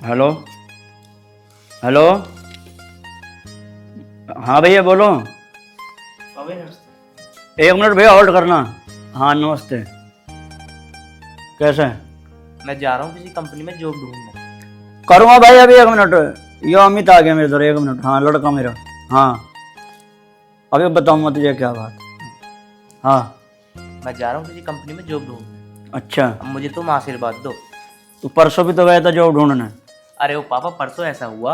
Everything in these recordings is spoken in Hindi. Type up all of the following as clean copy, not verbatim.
Hello hello. हाँ भैया बोलो। एक मिनट भैया होल्ड करना। हाँ नमस्ते। कैसे हैं? मैं जा रहा हूँ किसी कंपनी में जॉब ढूंढने। करूँगा भाई अभी 1 मिनट। यो अमित आ गया मेरे इधर 1 मिनट। हाँ लड़का मेरा। हाँ अभी बताऊँगा तुझे क्या बात। हाँ मैं जा रहा हूँ किसी कंपनी में जॉब ढूंढने। अच्छा अब मुझे तुम आशीर्वाद दो। तू परसों भी तो गया था जॉब ढूंढने। अरे वो पापा परसों ऐसा हुआ,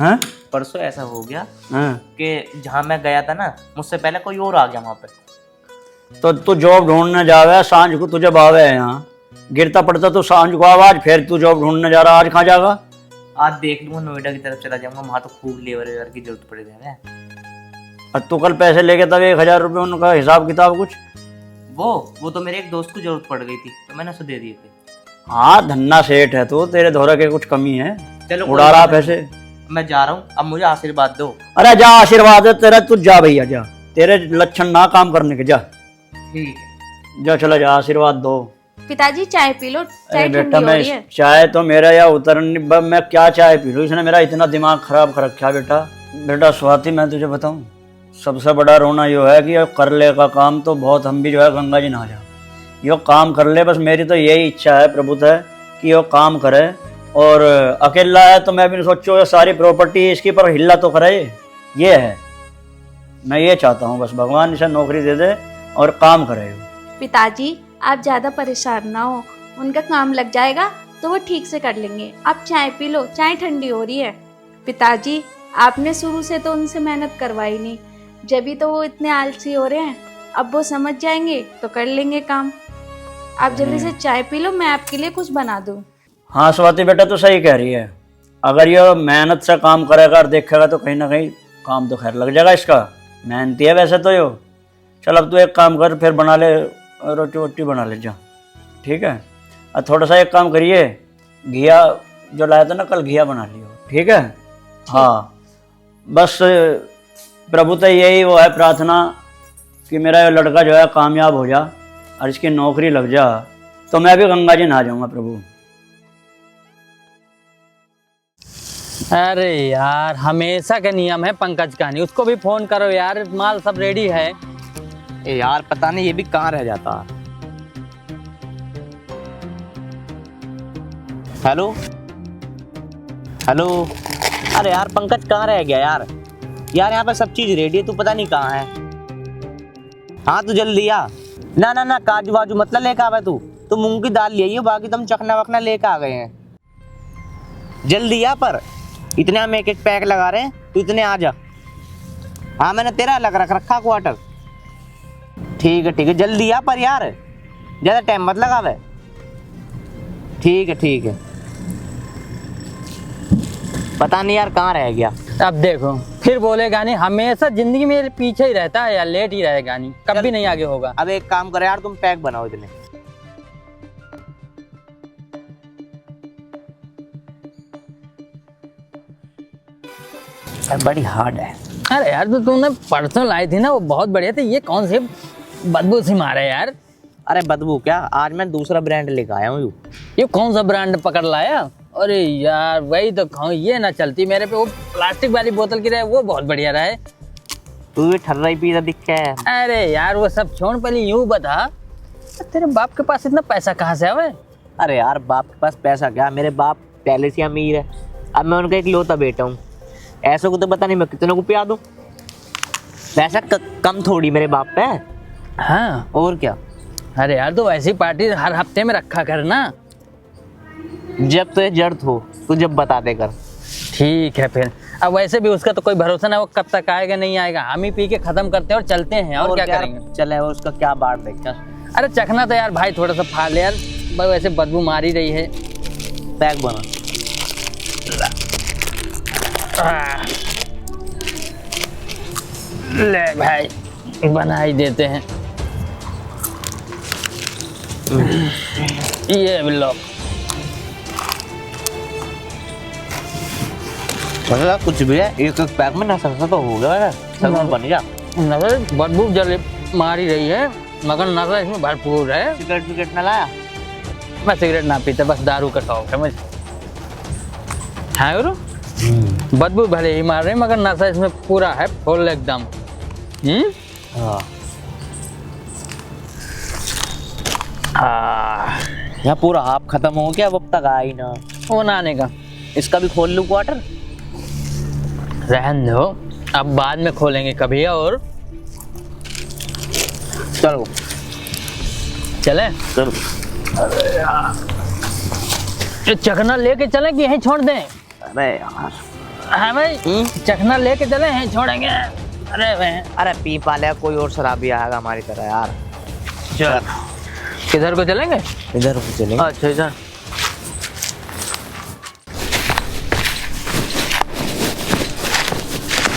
हैं? परसों ऐसा हो गया हाँ कि जहाँ मैं गया था ना मुझसे पहले कोई और आ गया वहाँ पे। तो तू जॉब ढूंढने जावे सांझ को तुझे बावे है यहाँ गिरता पड़ता तो सांझ को आवाज फिर तू जॉब ढूंढने जा रहा। आज कहाँ जाएगा? आज देख लूंगा नोएडा की तरफ चला जाऊंगा, वहाँ तो खूब लेबर की जरूरत पड़ेगी हमें। और तू कल पैसे लेके तब 1,000 रुपये उनका हिसाब किताब कुछ। वो तो मेरे एक दोस्त को जरूरत पड़ गई थी तो मैंने उसे दे दिए थे। हाँ धन्ना सेठ है तो तेरे धोरा के कुछ कमी है। चलो उड़ा रहा पैसे। मैं जा रहा हूँ, अब मुझे आशीर्वाद दो। अरे जा आशीर्वाद है तेरा। तू जा भैया जा। तेरे लक्षण ना काम करने के। जा ठीक है। जा चला जा आशीर्वाद दो। पिताजी चाय पी लो, चाय अरे ठंडी बेटा हो मैं रही है। चाय तो मेरा या उतरनी मैं क्या चाय पी लूँ। इसने मेरा इतना दिमाग खराब कर रखा बेटा। बेटा स्वाति मैं तुझे बताऊँ सबसे बड़ा रोना यो है कि कर ले का काम तो बहुत हम भी जो है गंगा जी नहा जाओ। यो काम कर ले बस। मेरी तो यही इच्छा है प्रभुत है कि यो काम करे। और अकेला है तो मैं भी सोचो सारी प्रॉपर्टी इसकी पर हिल्ला तो करे। ये है मैं ये चाहता हूँ बस भगवान इसे नौकरी दे दे और काम करे। पिताजी आप ज्यादा परेशान ना हो, उनका काम लग जाएगा तो वो ठीक से कर लेंगे। आप चाय पी लो, चाय ठंडी हो रही है। पिताजी आपने शुरू से तो उनसे मेहनत करवाई नहीं, जब भी तो वो इतने आलसी हो रहे हैं। अब वो समझ जाएंगे तो कर लेंगे काम। आप जल्दी से चाय पी लो, मैं आपके लिए कुछ बना दूं। हाँ स्वाति बेटा तो सही कह रही है। अगर ये मेहनत से काम करेगा और देखेगा तो कहीं ना कहीं काम तो खैर लग जाएगा इसका। मेहनती है वैसे तो यो। चल अब तू एक काम कर फिर बना ले रोटी वोटी बना ले जा। ठीक है और थोड़ा सा एक काम करिए घिया जो लाया था ना कल घिया बना लियो। ठीक है हाँ बस प्रभु तो यही वो है प्रार्थना कि मेरा ये लड़का जो है कामयाब हो जा और इसकी नौकरी लग जा तो मैं भी गंगा जी नहा जाऊंगा प्रभु। अरे यार हमेशा का नियम है पंकज का नहीं, उसको भी फोन करो यार, माल सब रेडी है। ए यार पता नहीं ये भी कहाँ रह जाता। Hello hello. अरे यार पंकज कहाँ रह गया यार यहाँ पे सब चीज रेडी है, तू पता नहीं कहाँ है। हाँ तू जल्दी आ। ना काजू वाजू मतलब लेके आवे तू मूंग की दाल ले आइयो, बाकी तुम चखना वखना लेके आ गए हैं। जल्दी आ पर इतने हम एक पैक लगा रहे हैं, तू इतने आ जा। हाँ मैंने तेरा अलग रख रखा क्वार्टर। ठीक है जल्दी आ पर यार, ज्यादा टाइम मत लगावे। ठीक है। पता नहीं यार कहाँ रह गया। अब देखो फिर बोलेगा नहीं, हमेशा जिंदगी में पीछे ही रहता है यार, लेट ही रहेगा नहीं, कभी नहीं आगे होगा। अब एक काम करो यार, तुम पैक बनाओ इतने। बड़ी हार्ड है। अरे यार तो तुमने परसों लाई थी ना वो बहुत बढ़िया थी, ये कौन से बदबू सी मारे यार। अरे बदबू क्या, आज मैं दूसरा ब्रांड लेकर आया हूँ। ये कौन सा ब्रांड पकड़ लाया? अरे यार वही तो कहूँ, ये ना चलती मेरे पे, वो प्लास्टिक वाली बोतल की रहे वो बहुत बढ़िया रहे। तू भी ठर्रा ही पीता दिख है। अरे यार वो सब छोड़, पहले यूं बता तेरे बाप के पास इतना पैसा कहाँ से आवे? अरे यार बाप के पास पैसा क्या, मेरे बाप पहले से अमीर है। अब मैं उनका इकलौता बेटा हूँ, ऐसों को तो पता नहीं मैं कितनों को पिया दूं। पैसा कम थोड़ी मेरे बाप पे। हाँ और क्या। अरे यार तो ऐसी पार्टी हर हफ्ते में रखा कर ना। जब तुझे जरूरत हो तो जब बता दे कर। ठीक है फिर। अब वैसे भी उसका तो कोई भरोसा ना, वो कब तक आएगा नहीं आएगा, हम ही पी के खत्म करते हैं और चलते हैं। और क्या करेंगे? चले वो उसका क्या बात देख। अरे चखना तो यार भाई थोड़ा सा फाड़ ले यार, वैसे बदबू मार ही रही है। पैक बना। ले भाई बना ही देते हैं। ये लो। मतलब कुछ भी है, एक पैक में नशा तो हो गया। सब बन जा। नशा बदबू जल मार ही रही है, मगर नशा इसमें भरपूर है। सिगरेट विगरेट ना लाया? मैं सिगरेट ना पीता, बस दारू का शौक है मुझे। हाँ गुरु, बदबू भले ही मार रहे मगर नशा इसमें पूरा है, फुल एकदम। हाँ हाँ, यहाँ पूरा हाफ खत्म हो गया, अब तक आया ही ना। वो नाने का इसका भी खोल लूँ क्वार्टर? रहन दो, अब बाद में खोलेंगे कभी। और चलो चले, चलो। ये चखना लेके चले कि यहीं छोड़ दें? अरे यार, हाँ भाई, चखना लेके चले यहीं छोड़ेंगे? अरे भाई, अरे पी पा लिया, कोई और शराबी आएगा हमारी तरह यार। चल किधर को चलेंगे? इधर को चलेंगे। अच्छा इधर।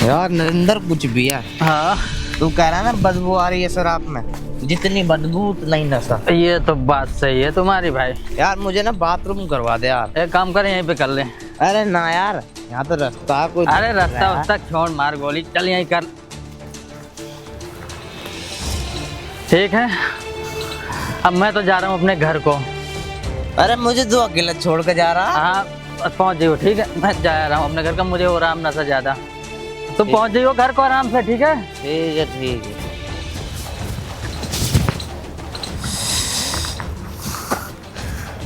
यार नरेंद्र कुछ भी है, हाँ तू कह रहा है ना बदबू आ रही है शराब में, जितनी बदबू उतना ही नशा। ये तो बात सही है तुम्हारी भाई। यार मुझे ना बाथरूम करवा दे यार। एक काम करें, यहीं पे कर लें। अरे ना यार, यहाँ तो रास्ता है कोई। अरे रास्ता उस्ता छोड़, मार गोली, चल यहीं कर। ठीक है, अब मैं तो जा रहा हूँ अपने घर को। अरे मुझे तो अकेला छोड़ के जा रहा। हाँ पहुँच जाइयो, ठीक है, मैं जा रहा हूँ अपने घर का, मुझे आराम ना सा ज्यादा। तो पहुँच जाइयो घर को आराम से, ठीक है? ठीक है ठीक है।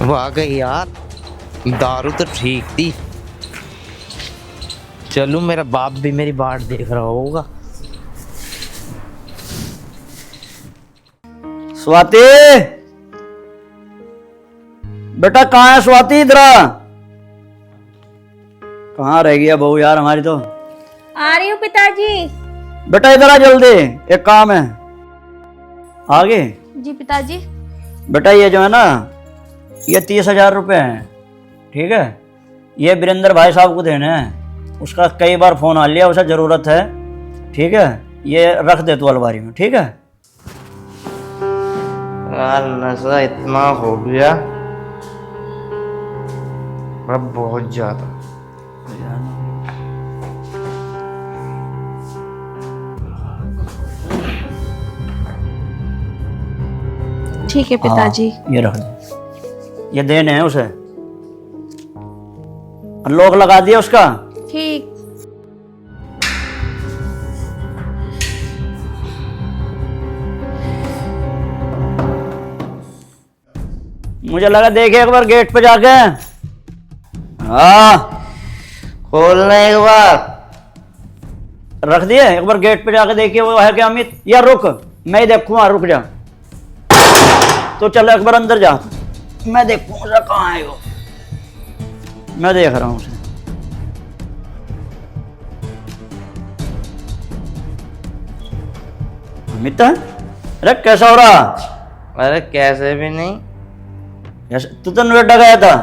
वाकई यार, दारू तो ठीक थी। चलूं, मेरा बाप भी मेरी बाट देख रहा होगा। स्वाति, बेटा कहाँ है स्वाति? इधर आ। कहाँ रह गया बहू यार हमारी तो। आ रही हूँ पिताजी। बेटा इधर आ जल्दी, एक काम है। आगे जी पिताजी। बेटा ये जो है ना, ये 30,000 रुपये हैं, ठीक है? ये वीरेंद्र भाई साहब को देने हैं। उसका कई बार फोन आ लिया, उसे ज़रूरत है, ठीक है? ये रख दे तू अलमारी में, ठीक है? यार नशा इतना हो गया अब, बहुत ज्यादा। ठीक है पिताजी। हाँ, ये रख दे, ये देने हैं उसे। लॉक लगा दिया उसका। ठीक। मुझे लगा देखे एक बार गेट पे जाके। हाँ खोलना एक बार। रख दिए, एक बार गेट पे जाके देखिए वो है क्या अमित? या रुक, मैं ही देखूंगा, रुक जा। तो चलो एक बार अंदर जा, मैं देखूंगा कहाँ है वो। मैं देख रहा हूँ उसे। अमित, अरे कैसा हो रहा? अरे कैसे भी नहीं। कैसे? तू तो नोएडा गया था।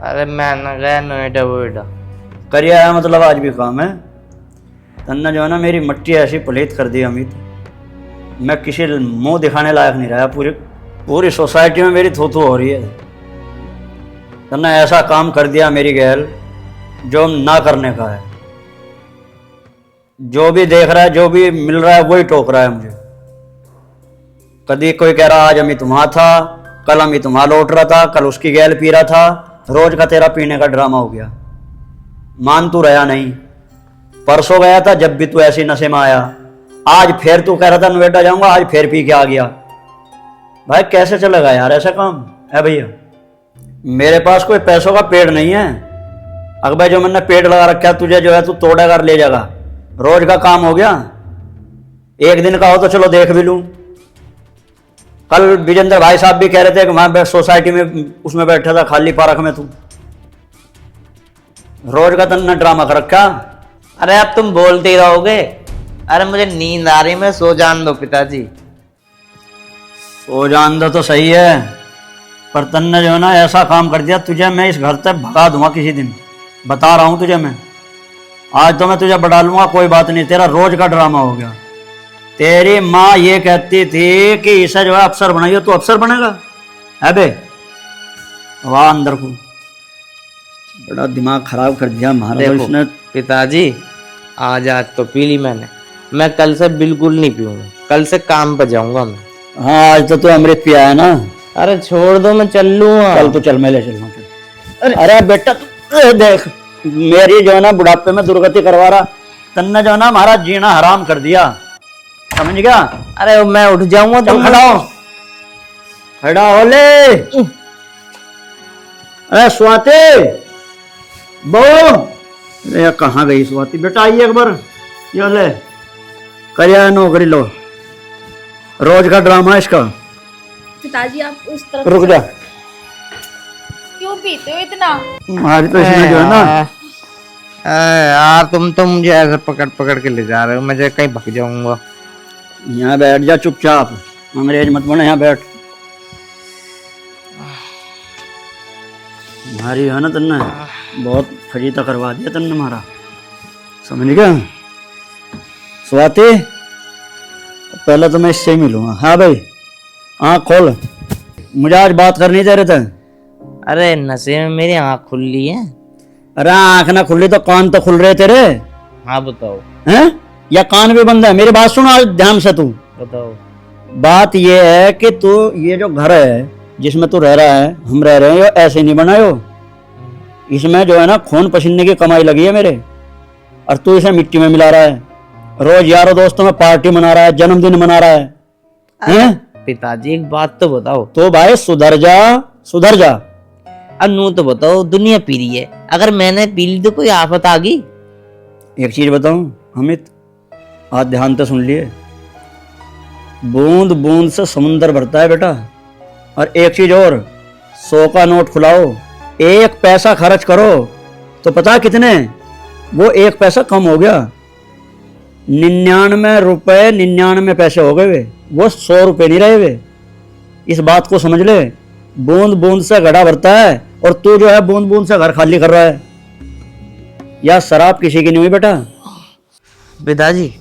अरे मैं न गया नोएडा वोएडा। कर आया मतलब आज भी काम है। तन्ना जो है ना मेरी मट्टी ऐसी पलीत कर दी अमित, मैं किसी मुंह दिखाने लायक नहीं रहा। पूरी सोसाइटी में मेरी थू-थू हो रही है। तन्ना ऐसा काम कर दिया मेरी गैल जो ना करने का है। जो भी देख रहा है, जो भी मिल रहा है, वही टोक रहा है मुझे। कभी कोई कह रहा आज अमित वहां था, कल अमित वहां लौट रहा था, कल उसकी गैल पी रहा था। रोज का तेरा पीने का ड्रामा हो गया। मान तू रहा नहीं। परसों गया था जब भी तू ऐसे नशे में आया। आज फिर तू कह रहा था नोएडा जाऊंगा, आज फिर पी के आ गया। भाई कैसे चलेगा यार ऐसा काम है भैया? मेरे पास कोई पैसों का पेड़ नहीं है। अगर भाई जो मैंने पेड़ लगा रखा है, तुझे जो है तू तोड़ेगा और ले जाएगा। रोज का काम हो गया। एक दिन का हो तो चलो देख भी लूं। कल विजेंद्र भाई साहब भी कह रहे थे कि वहां सोसाइटी में उसमें बैठा था खाली पार्क में। तू रोज का तन्ना ड्रामा कर रखा। अरे अब तुम बोलते ही रहोगे। अरे मुझे नींद आ रही, मैं सो जान दो पिताजी। सो जान दो तो सही है, पर तन्ने जो है ना ऐसा काम कर दिया, तुझे मैं इस घर से भगा दूंगा किसी दिन। बता रहा हूं तुझे मैं। आज तो मैं तुझे बढ़ा लूंगा, कोई बात नहीं। तेरा रोज का ड्रामा हो गया। तेरी माँ ये कहती थी कि इसे जो है अफसर बनाइए, तू अफसर बनेगा है बे? वाह अंदर को बड़ा दिमाग खराब कर दिया हमारा तो इसने। पिताजी आज तो पी ली मैंने, मैं कल से बिल्कुल नहीं पीऊंगा। कल से काम पर जाऊंगा मैं। हाँ आज तो तू अमृत पिया है ना। अरे छोड़ दो, मैं चल लूंगा। चल तू चल, मैं ले चल रहा हूँ। अरे बेटा तू देख मेरी जो है ना बुढ़ापे में दुर्गति करवा रहा, तन्ने जो है ना हमारा जीना हराम कर दिया, समझ गया? अरे मैं उठ जाऊंगा चल खड़ा हो, खड़ा हो ले। अरे स्वाति बहू, अरे कहाँ गई स्वाति? बेटा आइए एक बार, ये ले करिया नौकरी लो, रोज का ड्रामा है इसका। पिताजी आप उस तरफ रुक जा, क्यों पीते हो इतना? हमारी तो इसमें जो है ना, यार तुम तो मुझे ऐसे पकड़ पकड़ के ले जा रहे हो, मैं कहीं भग जाऊंगा। यहाँ बैठ जा चुपचाप, अंग्रेज मत बने, यहाँ बैठ। हमारी है ना तन्ने बहुत फजीता करवा दिया तन्ने हमारा, समझ गया? स्वाति पहले तो मैं इससे ही मिलूंगा। हाँ भाई आँख खोल, मुझे आज बात करनी चाह रहे थे। अरे नशे में मेरी आँख खुल ली है। अरे आँख ना खुली तो कान तो खुल रहे तेरे हाँ बताओ। हैं, या कान भी बंद है? मेरी बात सुन आज ध्यान से, तू बताओ। बात ये है कि तू ये जो घर है जिसमें तू रह रहा है, हम रह रहे हैं, ये ऐसे नहीं बनायो। इसमें जो है ना खून पसीने की कमाई लगी है मेरे, और तू इसे मिट्टी में मिला रहा है। रोज यारों दोस्तों में पार्टी मना रहा है, जन्मदिन मना रहा है, हैं? पिताजी एक बात तो बताओ। तो भाई सुधर जा, सुधर जा। अब नू तो बताओ, दुनिया पी रही है, अगर मैंने पी ली तो कोई आफत आ गई? एक चीज बताऊं अमित, आज ध्यान से सुन लिए, बूंद बूंद से समुंदर भरता है बेटा। और एक चीज और, 100 का नोट खुलाओ, 1 पैसा खर्च करो तो पता कितने, वो 1 पैसा कम हो गया, 99 रुपए 99 पैसे हो गए वे, वो 100 रुपए नहीं रहे वे। इस बात को समझ ले, बूंद बूंद से घड़ा भरता है, और तू जो है बूंद बूंद से घर खाली कर रहा है। या शराब किसी की नहीं हुई बेटा। पिताजी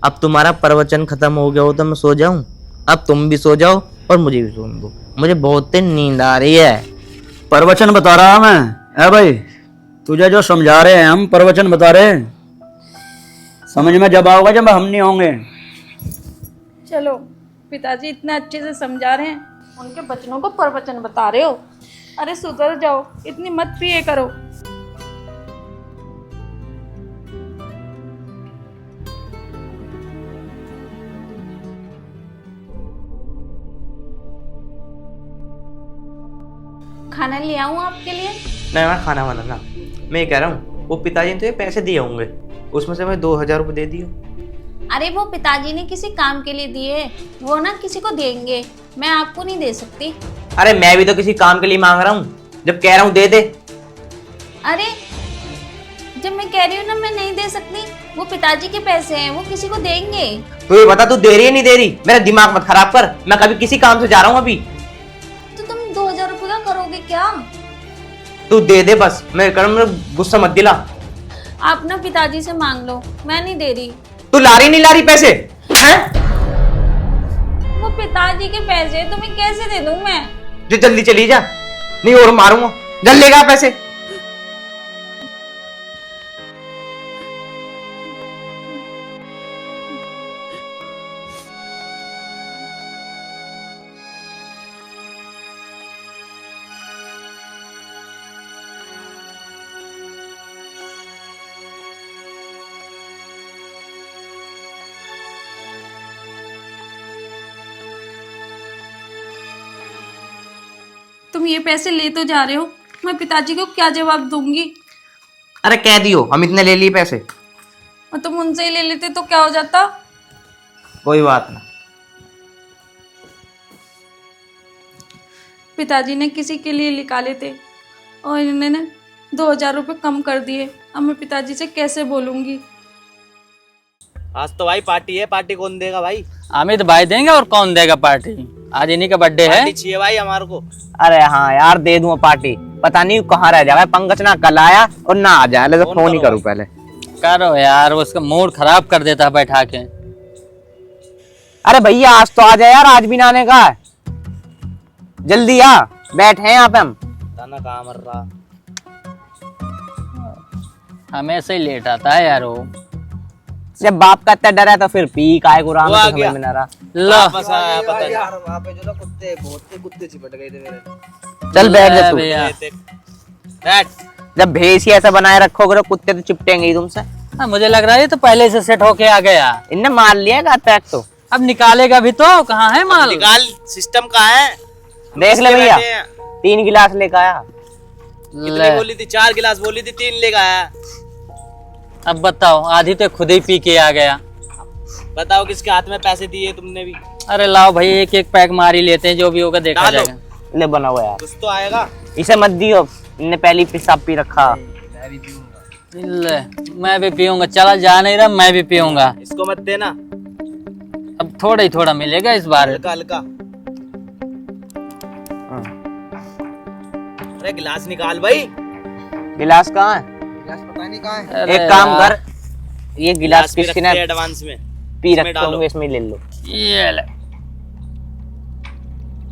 अब तुम्हारा प्रवचन खत्म हो गया हो तो मैं सो जाऊं? अब तुम भी सो जाओ और मुझे भी सोने दो, मुझे बहुत तेज नींद आ रही है। प्रवचन बता रहा मैं, भाई तुझे जो समझा रहे हैं हम, प्रवचन बता रहे हैं, समझ में जब आओगे जब हम नहीं होंगे। चलो पिताजी इतना अच्छे से समझा रहे हैं, उनके बचनों को प्रवचन बता रहे हो। अरे सुधर जाओ, इतनी मत पिए करो। खाना ले आऊं आपके लिए? नहीं मैं खाना वाना ना, मैं ये कह रहा हूँ वो पिताजी ने तुझे पैसे दिए होंगे, उसमें से मैं 2000 रुपये दे दियो। अरे वो पिताजी ने किसी काम के लिए दिए, वो ना किसी को देंगे, मैं आपको नहीं दे सकती। अरे मैं भी तो किसी काम के लिए मांग रहा हूँ, जब कह रहा हूँ दे दे। अरे जब मैं कह रही हूँ ना मैं नहीं दे सकती, वो पिताजी के पैसे हैं, वो किसी को देंगे। तू ये बता, तू दे रही है नहीं दे रही? मेरा दिमाग मत खराब कर, मैं कभी किसी काम से जा रहा हूँ अभी। तो तुम 2000 रुपये का करोगे क्या? तू दे दे बस, मैं कर, गुस्सा मत दिला। आप ना पिताजी से मांग लो, मैं नहीं दे रही। तू ला रही नहीं ला रही पैसे हैं? वो पिताजी के पैसे तुम्हें कैसे दे दूं मैं? जो जल्दी चली जा, नहीं और मारूंगा। जल्दी लेगा पैसे। तुम ये पैसे ले तो जा रहे हो, मैं पिताजी को क्या जवाब दूंगी? अरे कह दियो हम इतने ले लिए पैसे। और तुम उनसे ही ले लेते तो क्या हो जाता? कोई बात ना। पिताजी ने किसी के लिए निकाले थे और इन्होंने 2000 रुपये कम कर दिए। अब मैं पिताजी से कैसे बोलूंगी? आज तो भाई पार्टी है, पार्टी कौन देगा भाई? अमित भाई देंगे, और कौन देगा पार्टी? आज इन्हीं का बर्थडे है। पार्टी चाहिए भाई हमारे को। अरे हाँ यार दे दूंगा पार्टी, पता नहीं कहाँ रह जाएगा पंकज, ना कल आया और ना आ जाए, तो फोन ही करूँ पहले। करो यार, उसका मूड खराब कर देता है बैठा के। अरे भैया आज तो आ जाए यार, आज भी ना आने का है, जल्दी आ, बैठे हैं यहाँ पे हम। ताना कहाँ मर रहा, हमेशा ही लेट आता है यार वो। जब बाप का इतना डर है तो फिर पी काय को राम समझ में ना रहा। लो यार वहाँ पे जो ना कुत्ते बहुत थे, कुत्ते चिपट गए थे मेरे। चल बैठ जा तू। भैया बैठ। जब भैंस ही ऐसा बनाए रखोगे तो कुत्ते तो चिपटेंगे ही तुमसे। हाँ, मुझे लग रहा है ये तो पहले से सेट होके आ गया। इनने मार लिया पैक तो। अब निकालेगा भी तो, कहाँ है माल? निकाल, सिस्टम कहाँ है? देख ले भैया, बैठे हैं। 3 गिलास लेकर आया। कितने बोली थी? 4 गिलास बोली थी, 3 लेकर आया। अब बताओ, आधी तो खुद ही पी के आ गया। बताओ किसके हाथ में पैसे दिए तुमने भी? अरे लाओ भाई, एक एक पैक मार ही लेते हैं, जो भी होगा देखा डालो। जाएगा। ले बना हुआ यार, कुछ तो आएगा। इसे मत दियो, इनने पहली पेशाब पी रखा। ले, मैं भी पीऊंगा, चला जा नहीं रहा, मैं भी पीऊंगा। इसको मत देना, अब थोड़ा ही थोड़ा मिलेगा इस बार। हल्का हल्का। अरे गिलास निकाल भाई। गिलास कहाँ है? गिलास पता नहीं कहाँ है। अरे एक काम यार, कर, ये गिलास भी किसके रखते ने हैं एडवांस में। पी इसमें रखे डालो। होंगे, इसमें ले लो। ये ले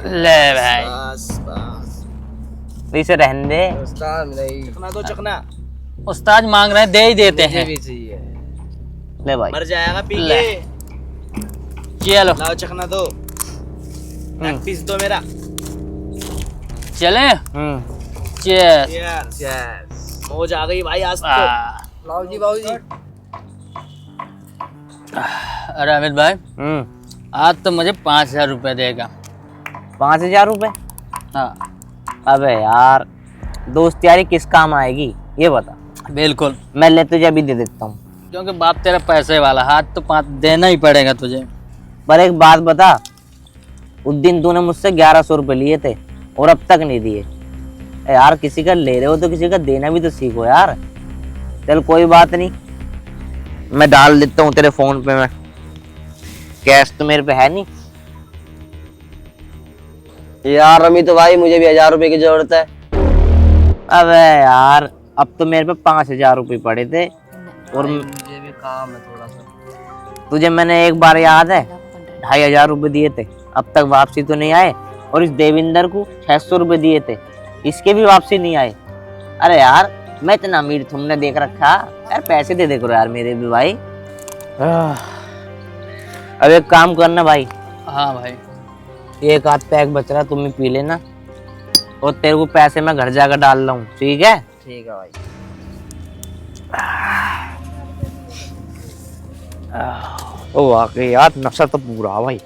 ले भाई। बस बस। तो इसे रहने दे। चखना दो, चखना। उस्ताद मांग रहे हैं, दे ही देते हैं। ले भाई, मर जाएगा पी ले। के। चलो लाओ चखना दो। एक पीस दो मेरा। चले। चेस। यस, मौज आ गई भाई आज तो। लाओ जी बाबूजी। अरे अमित भाई, आज तो मुझे 5,000 रुपए देगा। 5,000 रुपए? हाँ अबे यार, दोस्त यारी किस काम आएगी ये बता। बिल्कुल, मैं ले तुझे अभी दे देता हूँ। क्योंकि बाप तेरा पैसे वाला, हाथ तो 5 देना ही पड़ेगा तुझे। पर एक बात बता, उस दिन तूने मुझसे 1100 रुपए लिए थे और अब तक नहीं दिए। यार किसी का ले रहे हो तो किसी का देना भी तो सीखो यार। चल कोई बात नहीं, मैं डाल देता हूँ तेरे फोन पे। मैं कैश तो मेरे पे है नहीं यार। अमित तो भाई मुझे भी 1,000 रुपए की जरूरत है। अबे यार, अब तो मेरे पे 5,000 रुपए पड़े थे और मुझे भी काम है थोड़ा सा। तुझे मैंने एक बार याद है 2,500 रुपए दिए थे, अब तक वापसी तो नहीं आए। और इस देविंदर को 600 रुपए दिए थे, इसके भी वापसी नहीं आए। अरे यार मैं इतना अमीर तुमने देख रखा यार, पैसे दे करो यार मेरे भी भाई। अब एक काम करना भाई, हाँ भाई, एक आध पैक बच रहा तुम ही पी लेना और तेरे को पैसे मैं घर जाकर डाल रहा हूँ, ठीक है? ठीक है भाई। ओ वाकई यार, नशा तो पूरा है भाई।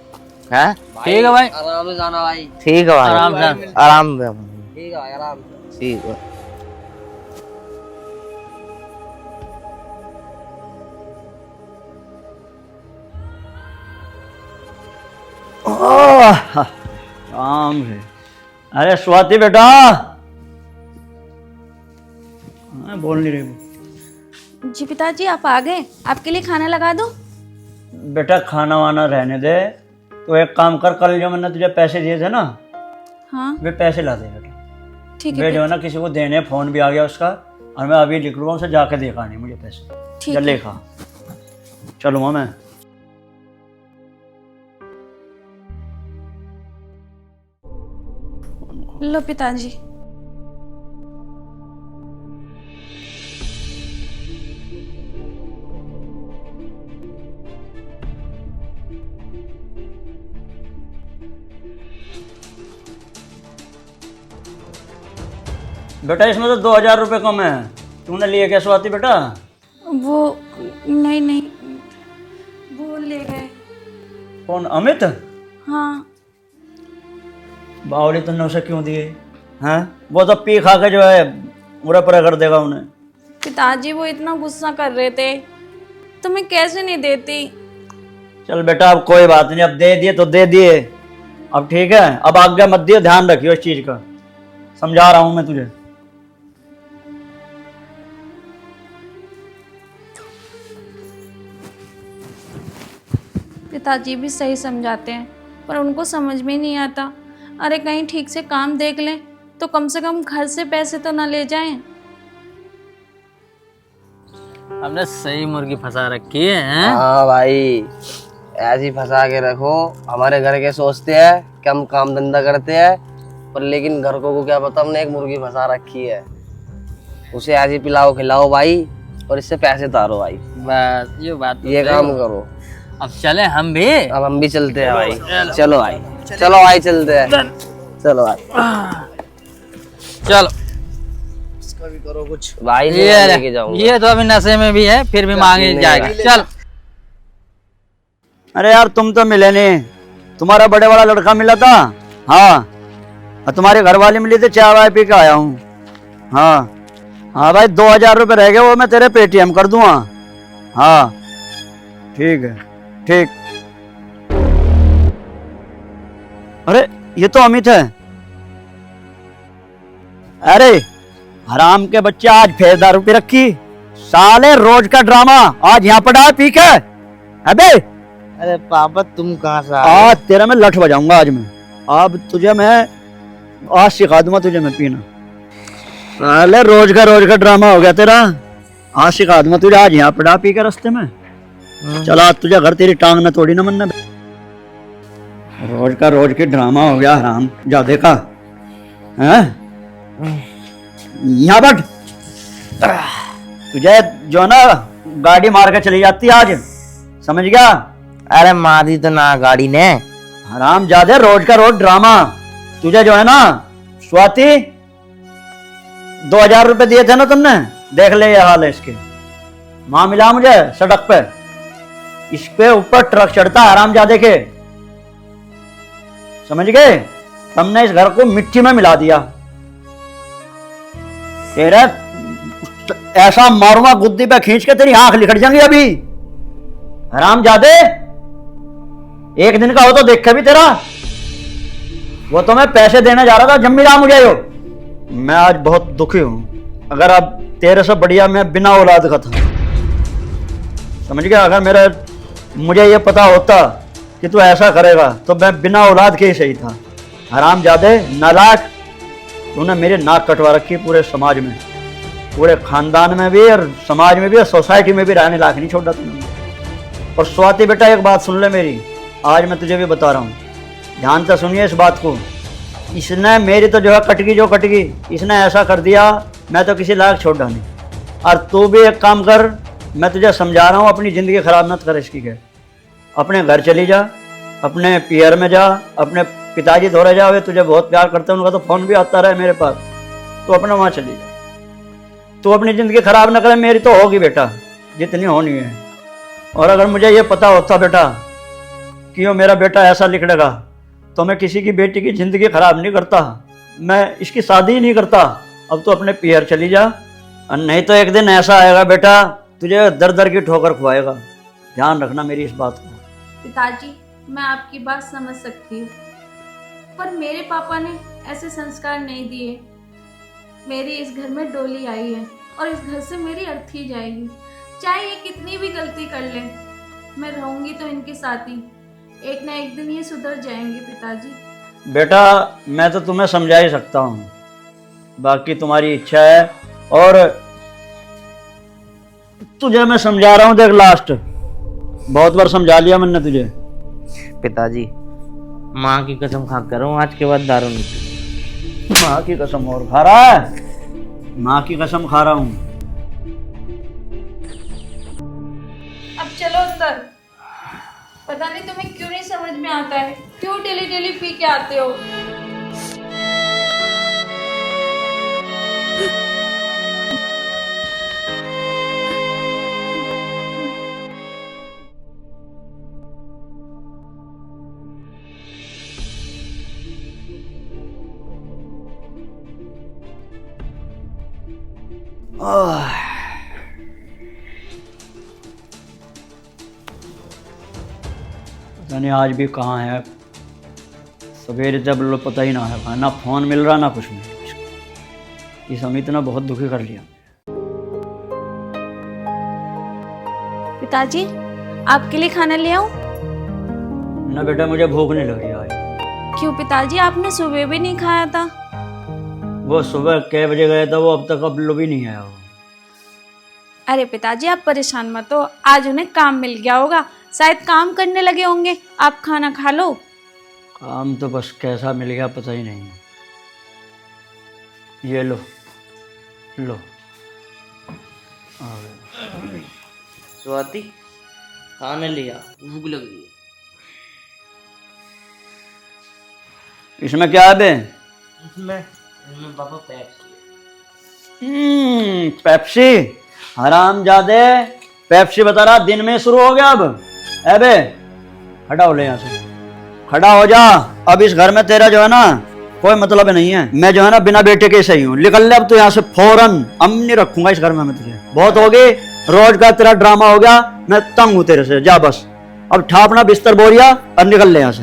हैं? ठीक है भाई, आराम से जाना भाई। ठीक है भाई, आराम से। आराम से। ठीक है भाई, आराम से। ठीक है। काम है। अरे स्वाति बेटा, हाँ, बोल नहीं रही वो। जी पिताजी, आप आ गए? आपके लिए खाना लगा दूं? बेटा खाना वाना रहने दे, तो एक काम कर, कल जो मैंने तुझे पैसे दिए थे ना, हाँ वे पैसे ला दे बेटा। ठीक वे है जो है ना किसी को देने, फोन भी आ गया उसका, और मैं अभी लिख लूँगा उसे, जाके देखा नहीं मुझे पैसे। ठीक चल है। लिखा, चलूँगा मैं। लो पिताजी। बेटा इसमें तो 2,000 रुपये कम है, तूने लिए क्या स्वाति बेटा? वो नहीं नहीं, वो ले गए। कौन, अमित? हाँ बावली तुमने उसे क्यों दिए हैं? वो तो पी खा के जो है पूरा पूरा कर देगा उन्हें। पिताजी, वो इतना गुस्सा कर रहे थे तो मैं कैसे नहीं देती। चल बेटा अब कोई बात नहीं, अब दे दिए तो दे दिए, अब ठीक है, अब आज्ञा मत दियो, ध्यान रखियो इस चीज का, समझा रहा हूं मैं तुझे। पिताजी भी सही समझाते हैं पर उनको समझ में नहीं आता। अरे कहीं ठीक से काम देख लें तो कम से कम घर से पैसे तो ना ले जाएं। हमने सही मुर्गी फंसा रखी है, हैं? हाँ भाई, ऐसे ही फंसा के रखो। हमारे घर के सोचते हैं कि हम काम धंधा करते हैं, पर लेकिन घर को क्या पता हमने एक मुर्गी फंसा रखी है। उसे ऐसे ही पिलाओ खिलाओ भाई, और इससे पैसे तारो भाई। बस ये बात तो ये सही काम है। करो। अब चले हम भी। अब हम भी चलते हैं भाई। चलो भाई, चलो भाई, चलते हैं। चलो भाई। चलो। भी करो कुछ। भाई से ये लेके जाऊंगा। ये तो अभी नशे में भी है, फिर भी मांगे नहीं जाएगा। चल अरे यार तुम तो मिले नहीं, तुम्हारा बड़े वाला लड़का मिला था। हाँ, और तुम्हारे घर वाले मिली थी, चाय वाय पी के आया हूँ। हाँ हाँ भाई, 2000 रुपये रह गए, वो मैं तेरे पेटीएम कर दूंगा। हाँ ठीक है, ठीक। अरे ये तो अमित है। अरे हराम के बच्चे, आज फिर दारू पी रखी। साले रोज का ड्रामा, आज यहाँ पड़ा है पी के। अबे अरे पापा तुम कहाँ से आज तेरा मैं लठ बजाऊंगा। आज मैं, अब तुझे मैं आज सिखा दूंगा तुझे मैं पीना। साले रोज का ड्रामा हो गया तेरा। आज सिखा दूंगा तुझे, आज यहाँ पड़ा पी के रास्ते में। चला तुझे घर, तेरी टांग न तोड़ी ना मन ने। रोज की ड्रामा हो गया हराम जादे का। हैं? यहाँ बैठ। तुझे जो ना गाड़ी मार के चली जाती आज, समझ गया? अरे मारी तो ना गाड़ी ने। हराम जादे, रोज का रोज ड्रामा। तुझे जो है ना स्वाति, 2000 रुपए दिए थे ना तुमने, देख ले ये हाल है इसके। वहां मिला मुझे सड़क पे, इस पे ऊपर ट्रक चढ़ता हराम जादे के, समझ गए? हमने इस घर को मिट्टी में मिला दिया। तेरा ऐसा मारूंगा गुद्दी पे खींच के, तेरी आंख निकल जाएंगी अभी। हराम जादे, एक दिन का हो तो देखे भी तेरा। वो तो मैं पैसे देने जा रहा था, जब मिला मुझे यो। मैं आज बहुत दुखी हूं। अगर अब तेरे से बढ़िया मैं बिना औलाद का था, समझ गया? अगर मुझे ये पता होता कि तू ऐसा करेगा तो मैं बिना औलाद के ही सही था। हराम जादे, नालायक, तूने मेरी नाक कटवा रखी पूरे समाज में, पूरे खानदान में भी और समाज में भी और सोसाइटी में भी रहने लायक नहीं छोड़ा तूने। और स्वाति बेटा, एक बात सुन ले मेरी, आज मैं तुझे भी बता रहा हूँ, ध्यान से सुनिए इस बात को। इसने मेरी तो जो है कटगी, इसने ऐसा कर दिया, मैं तो किसी लायक छोड़ डाली। और तू भी एक काम कर, मैं तुझे समझा रहा हूँ, अपनी ज़िंदगी ख़राब मत कर इसकी के। अपने घर चली जा, अपने पियर में जा, अपने पिताजी धोरे जा, वे तुझे बहुत प्यार करते हैं, उनका तो फ़ोन भी आता रहे मेरे पास। तो अपने वहाँ चली जा, तू अपनी ज़िंदगी ख़राब न करे, मेरी तो होगी बेटा जितनी होनी है। और अगर मुझे ये पता होता बेटा कि वो मेरा बेटा ऐसा लिखड़ेगा, तो मैं किसी की बेटी की ज़िंदगी ख़राब नहीं करता, मैं इसकी शादी ही नहीं करता। अब तो अपने पियर चली जा, और नहीं तो एक दिन ऐसा आएगा बेटा, तुझे दर दर की ठोकर खुआएगा। ध्यान रखना मेरी इस बात को। पिताजी, मैं आपकी बात समझ सकती हूँ, पर मेरे पापा ने ऐसे संस्कार नहीं दिए। मेरी इस घर में डोली आई है और इस घर से मेरी अर्थी जाएगी। चाहे ये कितनी भी गलती कर ले, मैं रहूंगी तो इनके साथ ही। एक ना एक दिन ये सुधर जाएंगे पिताजी। बेटा मैं तो तुम्हें समझा ही सकता हूँ, बाकी तुम्हारी इच्छा है। और तुझे मैं समझा रहा हूँ, देख लास्ट, बहुत बार समझा लिया मैंने तुझे। पिताजी, माँ की कसम खा कर रहा हूँ, आज के बाद दारू नहीं पी। माँ की कसम और खा रहा है? माँ की कसम खा रहा हूँ। अब चलो अंदर। पता नहीं तुम्हें क्यों नहीं समझ में आता है, क्यों डेली डेली पी के आते हो। पता नहीं आज भी कहाँ है, सवेरे जब लो पता ही ना है, ना फोन मिल रहा ना कुछ नहीं। इस अमित ने बहुत दुखी कर लिया। पिताजी, आपके लिए खाना ले आऊं? ना बेटा, मुझे भूख नहीं लगी आज। क्यों पिताजी, आपने सुबह भी नहीं खाया था? वो सुबह कै बजे गया था, वो अब तक अब लो भी नहीं आया वो। अरे पिताजी, आप परेशान मत हो, आज उन्हें काम मिल गया होगा, शायद काम करने लगे होंगे। आप खाना खा लो। काम तो बस कैसा मिल गया पता ही नहीं। ये लो लो। स्वाति, खाने लिया, भूख लग रही है। इसमें क्या है बे? इसमें पापा पैक पेप्सी, हरामजादे। पेप्सी बता रहा दिन में शुरू हो गया अब। अबे खड़ा हो ले यहाँ से, खड़ा हो जा। अब इस घर में तेरा जो है ना कोई मतलब नहीं है। मैं जो है ना बिना बेटे के सही हूँ। निकल ले अब तो यहाँ से फौरन। अब नहीं रखूंगा इस घर में मैं तुझे। बहुत हो गई, रोज का तेरा ड्रामा हो गया। मैं तंग हूँ तेरे से। जा बस अब ठापना बिस्तर बोरिया और निकल ले यहाँ से।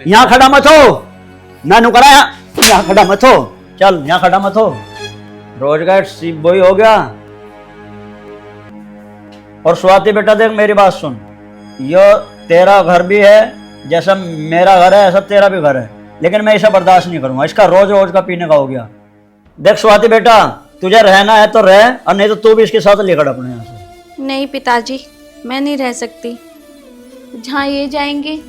यहाँ खड़ा मत हो, मैंने करा यहाँ खड़ा मत हो। चल यहाँ खड़ा मत हो। रोज का सीप बोई हो गया। और स्वाति बेटा देख मेरी बात सुन, ये तेरा घर भी है, जैसा मेरा घर है ऐसा तेरा भी घर है, लेकिन मैं इसे बर्दाश्त नहीं करूंगा। इसका रोज रोज का पीने का हो गया। देख स्वाति बेटा, तुझे रहना है तो रह, और नहीं तो तू भी इसके साथ लेकर अपने यहाँ से। नहीं पिताजी, मैं नहीं रह सकती। जहाँ ये जाएंगे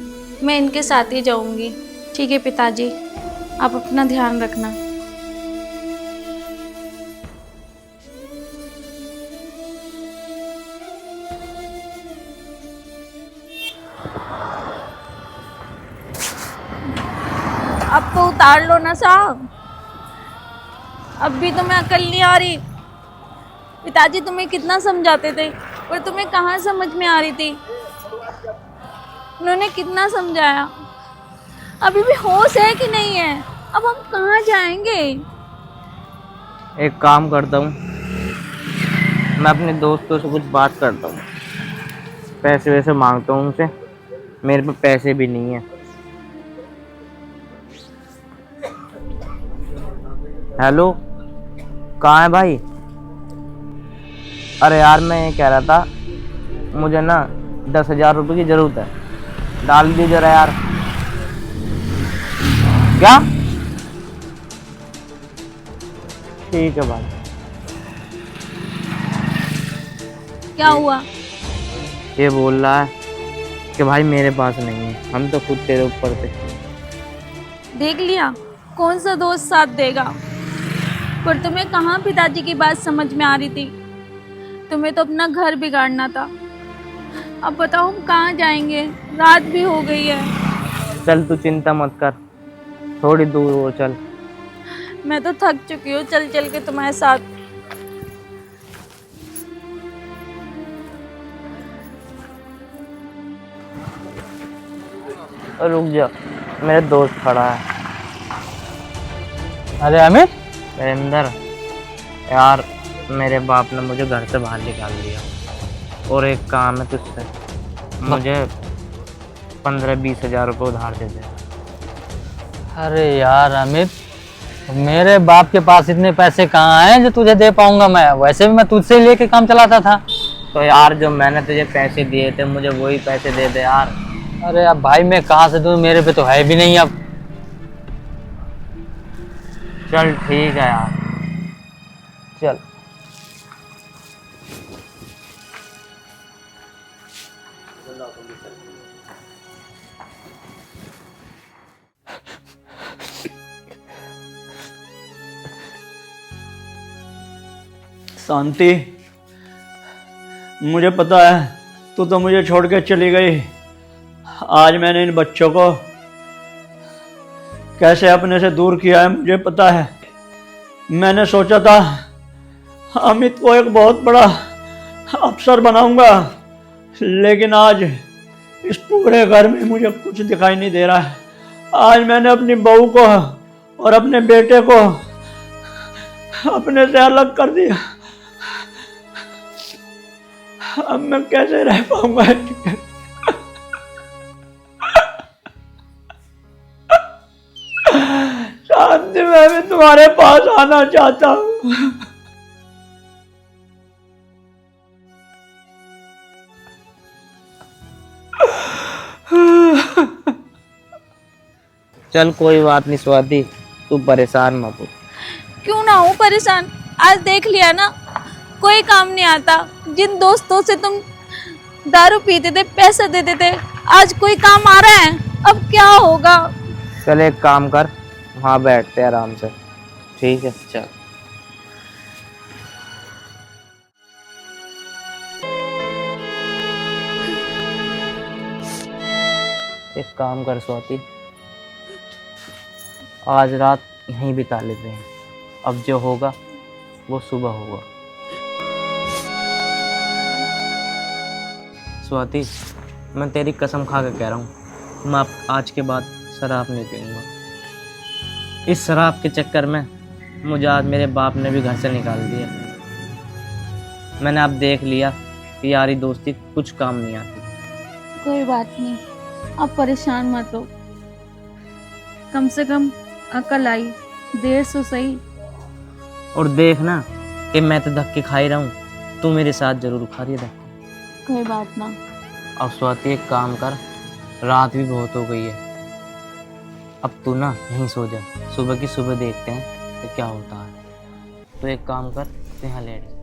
मैं इनके साथ ही जाऊंगी। ठीक है पिताजी, आप अपना ध्यान रखना। अब तो उतार लो ना साहब, अब भी तुम्हें अकल नहीं आ रही। पिताजी तुम्हें कितना समझाते थे पर तुम्हें कहाँ समझ में आ रही थी। उन्होंने कितना समझाया, अभी भी होश है कि नहीं है। अब हम कहाँ जाएंगे। एक काम करता हूँ, मैं अपने दोस्तों से कुछ बात करता हूँ, पैसे वैसे मांगता हूँ उनसे। मेरे पे पैसे भी नहीं है। हेलो, कहाँ है भाई? अरे यार मैं ये कह रहा था, मुझे ना 10,000 रुपये की ज़रूरत है, डाल दीजिए जरा यार। क्या? ठीक है भाई। क्या हुआ? ये बोल रहा है कि भाई मेरे पास नहीं है, हम तो खुद तेरे ऊपर थे। देख लिया, कौन सा दोस्त साथ देगा। पर तुम्हें कहाँ पिताजी की बात समझ में आ रही थी। तुम्हें तो अपना घर बिगाड़ना था। अब बताओ हम कहाँ जाएंगे, रात भी हो गई है। चल तू चिंता मत कर, थोड़ी दूर हो चल। मैं तो थक चुकी हूँ चल चल के तुम्हारे साथ। और रुक जा, मेरे दोस्त खड़ा है। अरे अमित, नरेंद्र यार, मेरे बाप ने मुझे घर से बाहर निकाल दिया और एक काम है तुझसे, मुझे 15-20 हज़ार रुपये उधार दे दे। अरे यार अमित, मेरे बाप के पास इतने पैसे कहाँ हैं जो तुझे दे पाऊंगा मैं। वैसे भी मैं तुझसे लेके काम चलाता था। तो यार जो मैंने तुझे पैसे दिए थे, मुझे वही पैसे दे दे यार। अरे अब भाई मैं कहाँ से दूँ, मेरे पे तो है भी नहीं अब। चल ठीक है यार, चल। शांति, मुझे पता है तू तो मुझे छोड़ के चली गई। आज मैंने इन बच्चों को कैसे अपने से दूर किया है मुझे पता है। मैंने सोचा था अमित को एक बहुत बड़ा अफसर बनाऊंगा, लेकिन आज इस पूरे घर में मुझे कुछ दिखाई नहीं दे रहा है। आज मैंने अपनी बहू को और अपने बेटे को अपने से अलग कर दिया। अब मैं कैसे रह पाऊंगा। शांति, मैं भी तुम्हारे पास आना चाहता हूँ। चल कोई बात नहीं स्वाति, तू परेशान मत हो। क्यों ना हो परेशान, आज देख लिया ना, कोई काम नहीं आता। जिन दोस्तों से तुम दारू पीते थे, पैसे देते थे, आज कोई काम आ रहा है। अब क्या होगा। चल एक काम कर, वहाँ बैठते हैं आराम से। ठीक है चल। एक काम कर स्वाति, आज रात यहीं बिता लेते हैं। अब जो होगा वो सुबह होगा। स्वाति, मैं तेरी कसम खा के कह रहा हूँ, मैं आज के बाद शराब नहीं पीऊँगा। इस शराब के चक्कर में मुझे आज मेरे बाप ने भी घर से निकाल दिया। मैंने अब देख लिया कि यारी दोस्ती कुछ काम नहीं आती। कोई बात नहीं, आप परेशान मत हो। कम से कम अकल आई, देर से सही। और देख ना कि मैं तो धक्के खा ही रहा हूँ, तू मेरे साथ जरूर खा रही है धक्के। कोई बात ना। अब स्वाति एक काम कर, रात भी बहुत हो गई है, अब तू ना यहीं सो जा, सुबह की सुबह देखते हैं कि क्या होता है। तो एक काम कर, तू यहाँ लेट जा।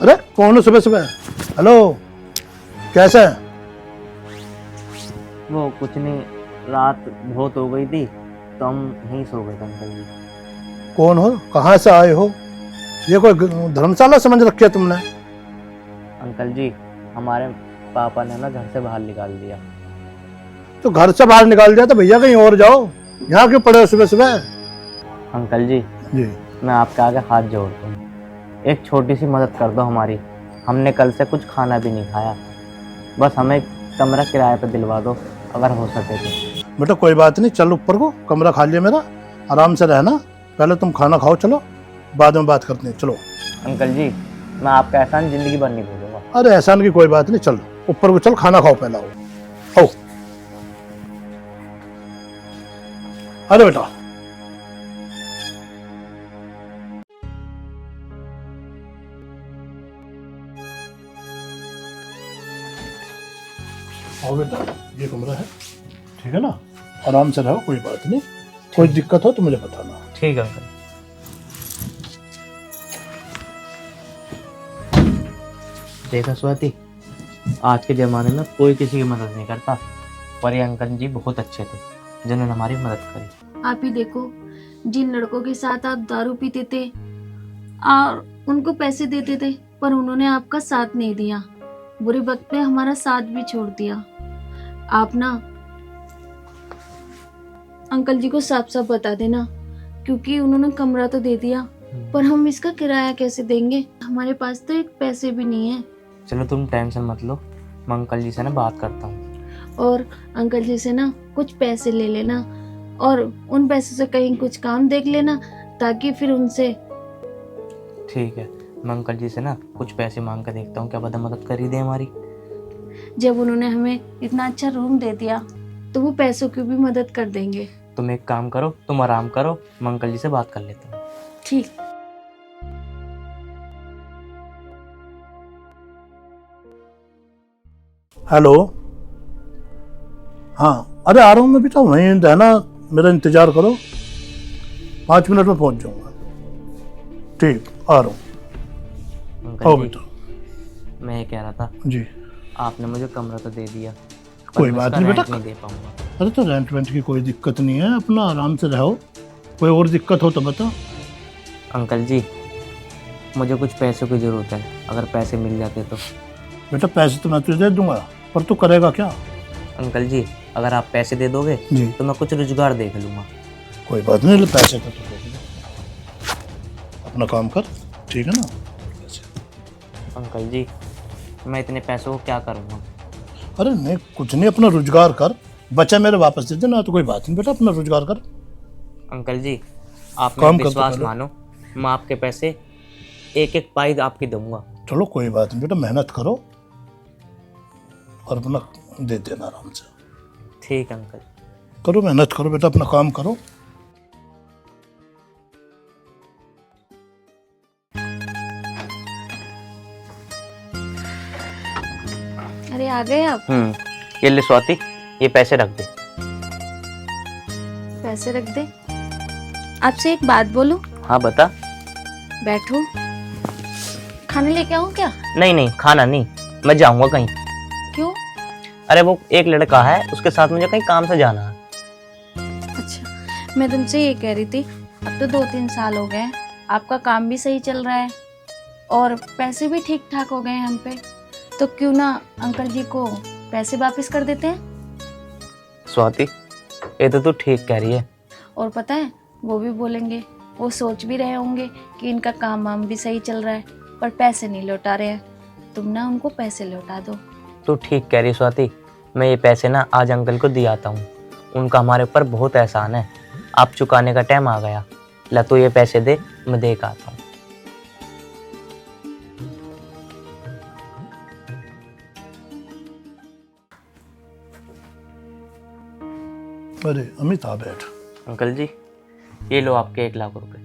अरे कौन है सुबह सुबह? हेलो, कैसा है? वो कुछ नहीं, रात बहुत हो गई थी तो हम यहीं सो गए थे अंकल जी। कौन हो, कहाँ से आए हो? ये कोई धर्मशाला समझ रखी है तुमने? अंकल जी, हमारे पापा ने ना घर से बाहर निकाल दिया। तो घर से बाहर निकाल दिया तो भैया कहीं और जाओ, यहाँ क्यों पड़े हो सुबह सुबह? अंकल जी, जी, मैं आपके आगे हाथ जोड़ता हूँ, एक छोटी सी मदद कर दो हमारी। हमने कल से कुछ खाना भी नहीं खाया, बस हमें कमरा किराए पर दिलवा दो अगर हो सके तो। बेटा कोई बात नहीं, चल ऊपर को, कमरा खाली है मेरा, आराम से रहना। पहले तुम खाना खाओ, चलो बाद में बात करते हैं, चलो। अंकल जी, मैं आपका एहसान जिंदगी भर नहीं भूलूंगा। अरे एहसान की कोई बात नहीं, चल ऊपर को चल, खाना खाओ पहला। आओ। अरे बेटा आओ बेटा, ये कमरा है, ठीक है ना? आराम से रहो, कोई बात नहीं। कोई दिक्कत हो तो मुझे बताना। ठीक है अंकल। देखा स्वाति, आज के ज़माने में कोई किसी की मदद नहीं करता, पर ये अंकल जी बहुत अच्छे थे जिन्होंने हमारी मदद करी। आप ही देखो, जिन लड़कों के साथ आप दारू पीते थे और उनको पैसे देते थे, पर उन्होंने आपका साथ नहीं दिया, बुरे वक्त पे हमारा साथ भी छोड़ दिया। आप ना अंकल जी को साफ साफ बता देना, क्योंकि उन्होंने कमरा तो दे दिया, पर हम इसका किराया कैसे देंगे? हमारे पास तो एक पैसे भी नहीं है। चलो तुम टेंशन मत लो, मैं अंकल जी से ना बात करता हूँ। और अंकल जी से ना कुछ पैसे ले लेना और उन पैसों से कहीं कुछ काम देख लेना, ताकि फिर उनसे। ठीक है, मैं अंकल जी से ना कुछ पैसे मांग कर देखता हूँ, क्या पता मदद कर ही दे हमारी। जब उन्होंने हमें इतना अच्छा रूम दे दिया तो वो पैसों की भी मदद कर देंगे। तुम एक काम करो, तुम आराम करो, मैं अंकल जी से बात कर लेता हूँ। ठीक। हेलो, हाँ, अरे आ रहा हूँ मैं बेटा, वहीं रहना, मेरा इंतजार करो, 5 मिनट में पहुंच जाऊंगा। ठीक, आ रहा हूँ। आओ अंकल जी, बेटा। मैं ये कह रहा था, जी, आपने मुझे कमरा तो दे दिया, पर कोई मैं बात उसका नहीं बेटा। रेंट नहीं दे पाऊंगा। अरे तो रेंट वेंट की कोई दिक्कत नहीं है, अपना आराम से रहो, कोई और दिक्कत हो तो बता। अंकल जी, मुझे कुछ पैसों की ज़रूरत है, अगर पैसे मिल जाते तो। बेटा पैसे तो मैं तुझे दे दूंगा, पर तू करेगा क्या? अंकल जी, अगर आप पैसे दे दोगे जी, तो मैं कुछ रोजगार देख लूँगा। कोई बात नहीं, ले पैसे तो तू दे दे। अपना काम कर, ठीक है ना? अंकल जी, मैं इतने पैसों को क्या करूँगा? अरे नहीं, कुछ नहीं, अपना रोजगार कर, बचा मेरे वापस दे देना, तो कोई बात नहीं बेटा, अपना रोजगार कर। अंकल जी, आप काम मेरा करते विश्वास पहले। मानो, मैं आपके पैसे एक एक पाई आपकी दूंगा। चलो कोई बात नहीं बेटा, मेहनत करो और अपना दे देना आराम से। ठीक है अंकल। करो, मेहनत करो बेटा, अपना काम करो। अरे आ गए आप? ये ले स्वाति, ये पैसे रख दे। पैसे रख दे। आपसे एक बात बोलूं? हाँ बता। बैठो। खाने लेके आऊं क्या? नहीं नहीं, खाना नहीं, मैं जाऊंगा कहीं। क्यों? अरे वो एक लड़का है, उसके साथ मुझे कहीं काम से जाना है। अच्छा, मैं तुमसे ये कह रही थी, अब तो 2-3 साल हो गए हैं, आपका काम भी सही चल रहा है और पैसे भी ठीक ठाक हो गए हैं हम पे, तो क्यों ना अंकल जी को पैसे वापस कर देते हैं। स्वाति, ये तो तू ठीक कह रही है। और पता है, वो भी बोलेंगे, वो सोच भी रहे होंगे कि इनका काम वाम भी सही चल रहा है पर पैसे नहीं लौटा रहे हैं, तुम ना उनको पैसे लौटा दो। तू ठीक कह रही है स्वाति, मैं ये पैसे ना आज अंकल को दे आता हूँ, उनका हमारे ऊपर बहुत एहसान है, आप चुकाने का टाइम आ गया। ला तू ये पैसे दे, मैं दे के आता हूँ। अरे अमित आ बैठ। अंकल जी, ये लो आपके 1 लाख रुपए।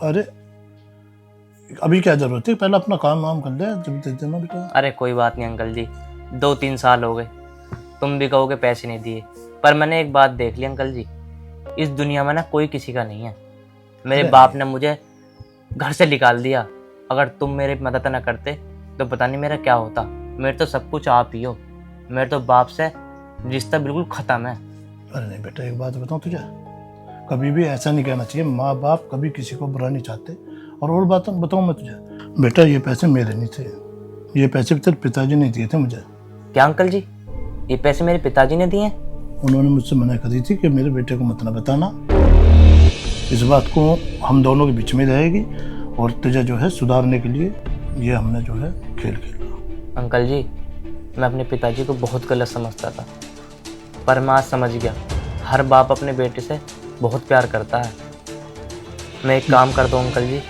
अरे अभी क्या जरूरत है, पहले अपना काम वाम कर ले जब दे देना बेटा। अरे कोई बात नहीं अंकल जी, 2-3 साल हो गए, तुम भी कहोगे पैसे नहीं दिए, पर मैंने एक बात देख ली अंकल जी, इस दुनिया में ना कोई किसी का नहीं है। मेरे बाप ने मुझे घर से निकाल दिया, अगर तुम मेरी मदद ना करते तो पता नहीं मेरा क्या होता। मेरे तो सब कुछ आप ही हो, मेरे तो बाप से रिश्ता बिल्कुल खत्म है। अरे नहीं बेटा, एक बात बताऊं तुझे, कभी भी ऐसा नहीं कहना चाहिए, माँ बाप कभी किसी को बुरा नहीं चाहते। और बात बताऊं मैं तुझे, बेटा ये पैसे मेरे नहीं थे, ये पैसे तेरे पिताजी ने दिए थे मुझे। क्या अंकल जी, ये पैसे मेरे पिताजी ने दिए? उन्होंने मुझसे मना करी थी कि मेरे बेटे को मत ना बताना, इस बात को हम दोनों के बीच में रहेगी, और तुझे जो है सुधारने के लिए ये हमने जो है खेल खेला। अंकल जी, मैं अपने पिताजी को बहुत गलत समझता था, पर मैं आज समझ गया, हर बाप अपने बेटे से बहुत प्यार करता है। मैं एक काम करता हूँ अंकल जी,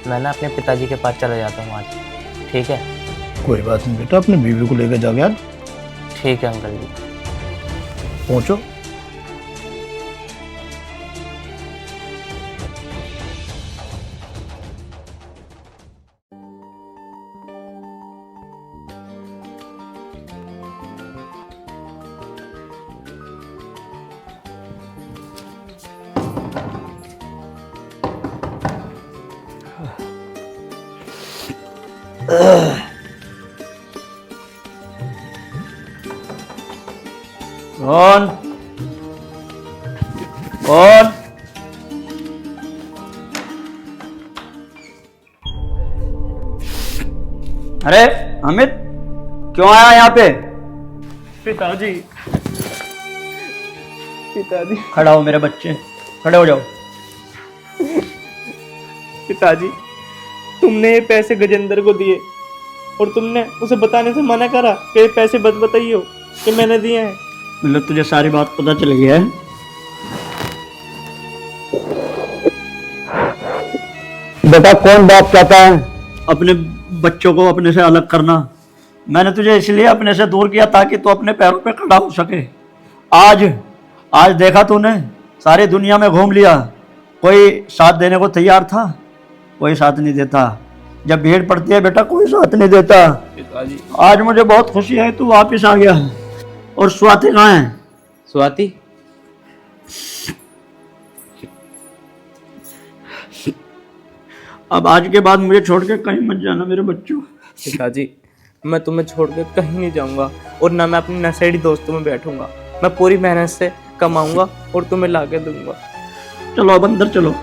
मैं ना अपने पिताजी के पास चला जाता हूँ आज, ठीक है? कोई बात नहीं बेटा, अपनी बीवी को लेकर जाओ यार। ठीक है अंकल जी। पहुँचो। कौन कौन? अरे अमित, क्यों आया यहाँ पे? पिताजी, पिताजी, खड़ा हो मेरे बच्चे, खड़े हो जाओ। पिताजी, तुमने ये पैसे गजेंद्र को दिए और तुमने उसे बताने से मना करा कि ये पैसे बत बताइयो कि मैंने दिए हैं। मतलब तुझे सारी बात पता चल गई है? बेटा, कौन बाप चाहता है अपने बच्चों को अपने से अलग करना? मैंने तुझे इसलिए अपने से दूर किया ताकि तू अपने पैरों पे खड़ा हो सके। आज देखा तूने, सारी दुनिया में घूम लिया, कोई साथ देने को तैयार था? कोई साथ नहीं देता। जब भीड़ पड़ती है बेटा, कोई साथ नहीं देता। पिताजी, आज मुझे बहुत खुशी है तू वापिस आ गया। और स्वाति कहाँ है? स्वाति, अब आज के बाद मुझे छोड़ के कहीं मत जाना मेरे बच्चों। पिताजी, मैं तुम्हें छोड़ के कहीं नहीं जाऊंगा और ना मैं अपने नशेड़ी दोस्तों में बैठूंगा। मैं पूरी मेहनत से कमाऊंगा और तुम्हें ला के दूंगा। चलो अब अंदर चलो।